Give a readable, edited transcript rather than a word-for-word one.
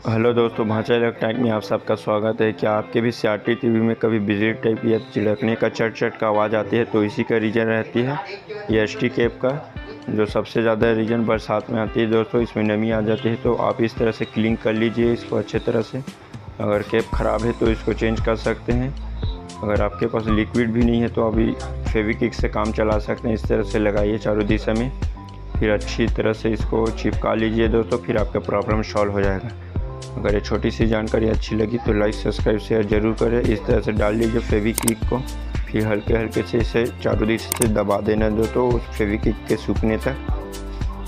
Hello दोस्तों, भांचा electronic में आप सबका स्वागत है। क्या आपके भी सीआरटी टीवी में कभी बिजली टाइप या चिड़कने का चट चट का आवाज़ आती है? तो इसी का रीज़न रहती है ये एसटी कैप का, जो सबसे ज़्यादा रीज़न बरसात में आती है। दोस्तों, इसमें नमी आ जाती है, तो आप इस तरह से क्लीन कर लीजिए इसको अच्छे तरह से। अगर कैप ख़राब है तो इसको चेंज कर सकते हैं। अगर आपके पास लिक्विड भी नहीं है तो अभी फेविक्विक से काम चला सकते हैं। इस तरह से लगाइए चारों दिशा में, फिर अच्छी तरह से इसको चिपका लीजिए दोस्तों, फिर आपका प्रॉब्लम सॉल्व हो जाएगा। अगर ये छोटी सी जानकारी अच्छी लगी तो लाइक सब्सक्राइब शेयर ज़रूर करें। इस तरह से डाल लीजिए फेविक्विक को, फिर हल्के हल्के से इसे चारों दिशा से दबा देना दोस्तों, उस फेविक्विक के सूखने तक।